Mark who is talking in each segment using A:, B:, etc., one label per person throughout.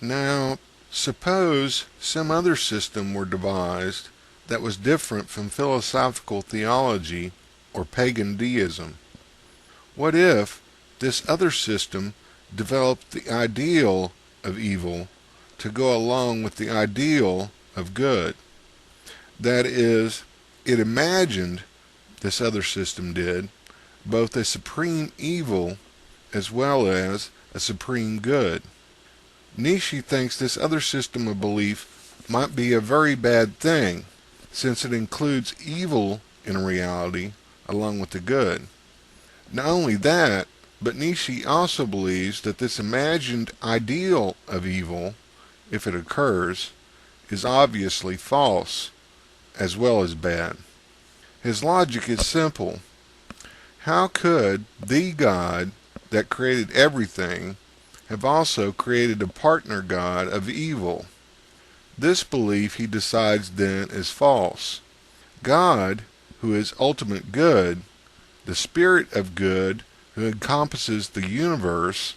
A: Now, suppose some other system were devised that was different from philosophical theology or pagan deism. What if this other system developed the ideal of evil to go along with the ideal of good? That is, it imagined, this other system did, both a supreme evil as well as a supreme good. Nietzsche thinks this other system of belief might be a very bad thing, since it includes evil in reality along with the good. Not only that, but Nietzsche also believes that this imagined ideal of evil, if it occurs, is obviously false as well as bad. His logic is simple. How could the God that created everything have also created a partner god of evil? This belief, he decides then, is false. God, who is ultimate good, the spirit of good who encompasses the universe,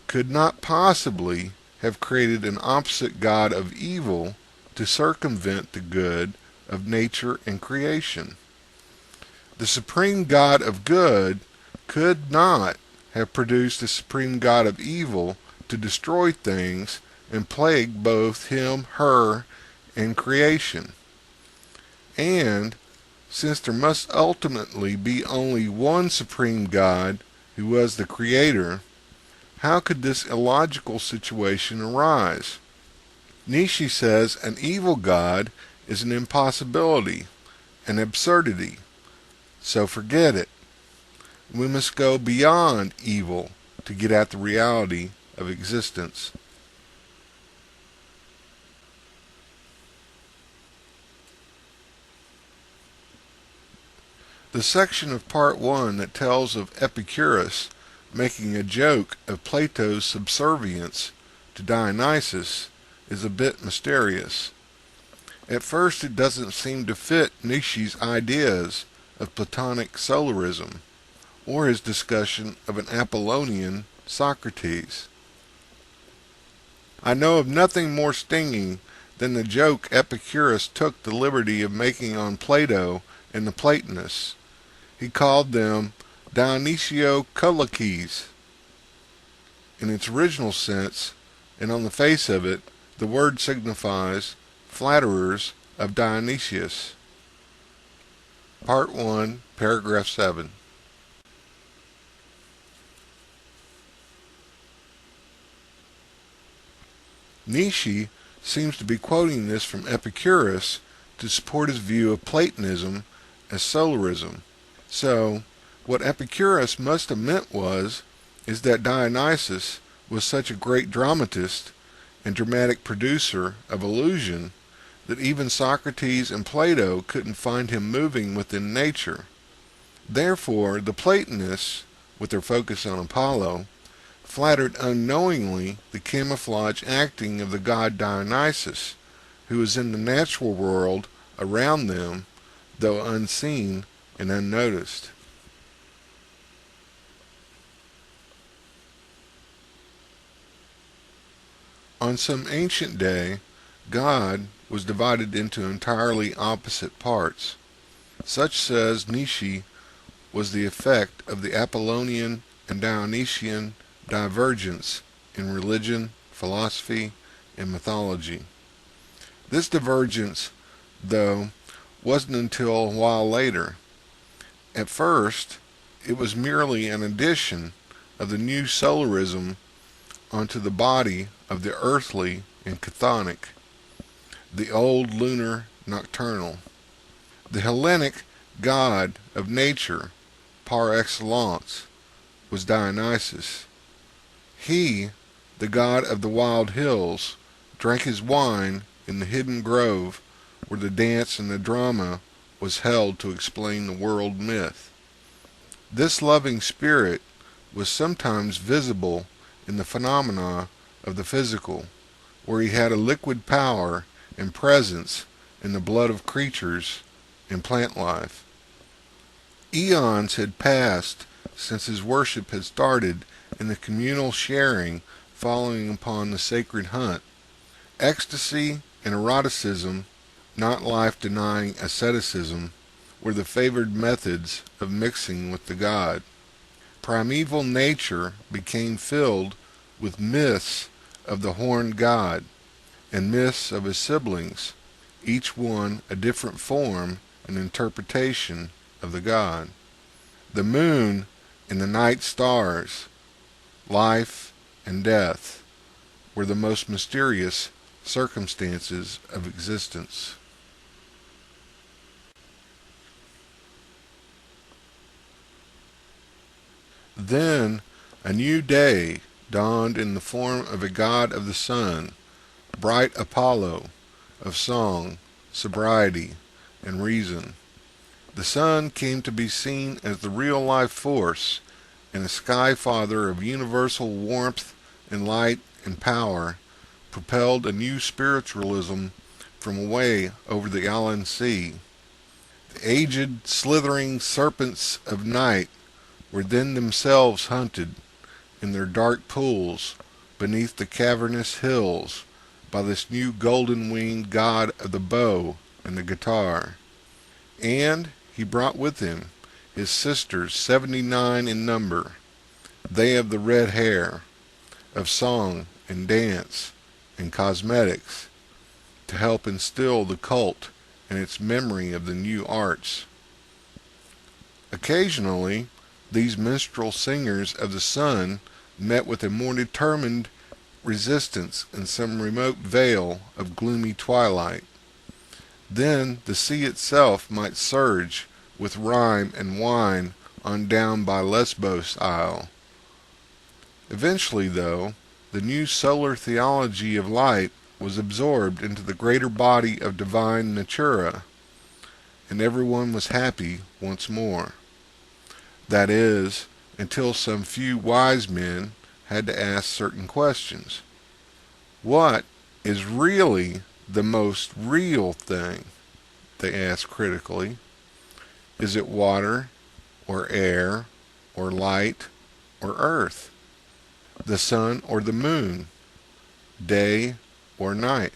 A: could not possibly have created an opposite god of evil to circumvent the good of nature and creation. The supreme God of good could not have produced the supreme God of evil to destroy things and plague both him, her, and creation. And since there must ultimately be only one supreme God who was the creator, how could this illogical situation arise? Nietzsche says an evil God is an impossibility, an absurdity. So forget it. We must go beyond evil to get at the reality of existence. The section of Part 1 that tells of Epicurus making a joke of Plato's subservience to Dionysus is a bit mysterious. At first it doesn't seem to fit Nietzsche's ideas of Platonic solarism, or his discussion of an Apollonian Socrates. I know of nothing more stinging than the joke Epicurus took the liberty of making on Plato and the Platonists. He called them Dionysiocolakes. In its original sense, and on the face of it, the word signifies flatterers of Dionysius. Part 1, paragraph 7. Nietzsche seems to be quoting this from Epicurus to support his view of Platonism as solarism. So, what Epicurus must have meant is that Dionysus was such a great dramatist and dramatic producer of illusion that even Socrates and Plato couldn't find him moving within nature. Therefore, the Platonists, with their focus on Apollo, flattered unknowingly the camouflage acting of the god Dionysus, who is in the natural world around them, though unseen and unnoticed. On some ancient day, God was divided into entirely opposite parts. Such, says Nietzsche, was the effect of the Apollonian and Dionysian divergence in religion, philosophy, and mythology. This divergence, though, wasn't until a while later. At first, it was merely an addition of the new solarism onto the body of the earthly and chthonic, the old lunar nocturnal. The Hellenic god of nature, par excellence, was Dionysus. He, the god of the wild hills, drank his wine in the hidden grove where the dance and the drama was held to explain the world myth. This loving spirit was sometimes visible in the phenomena of the physical, where he had a liquid power and presence in the blood of creatures and plant life. Eons had passed since his worship had started in the communal sharing following upon the sacred hunt. Ecstasy and eroticism, not life-denying asceticism, were the favored methods of mixing with the god. Primeval nature became filled with myths of the horned god and myths of his siblings, each one a different form and interpretation of the god. The moon and the night stars, life and death, were the most mysterious circumstances of existence. Then a new day dawned in the form of a god of the sun, bright Apollo, of song, sobriety, and reason. The sun came to be seen as the real life force and a sky father of universal warmth and light and power, propelled a new spiritualism from away over the island sea. The aged, slithering serpents of night were then themselves hunted in their dark pools beneath the cavernous hills by this new golden-winged god of the bow and the guitar. And he brought with him his sisters 79 in number, they of the red hair, of song and dance and cosmetics, to help instill the cult and its memory of the new arts. Occasionally, these minstrel singers of the sun met with a more determined resistance in some remote vale of gloomy twilight. Then the sea itself might surge with rhyme and wine on down by Lesbos Isle. Eventually, though, the new solar theology of light was absorbed into the greater body of divine natura, and everyone was happy once more. That is, until some few wise men had to ask certain questions. What is really the most real thing? They asked critically. Is it water, or air, or light, or earth? The sun or the moon? Day or night?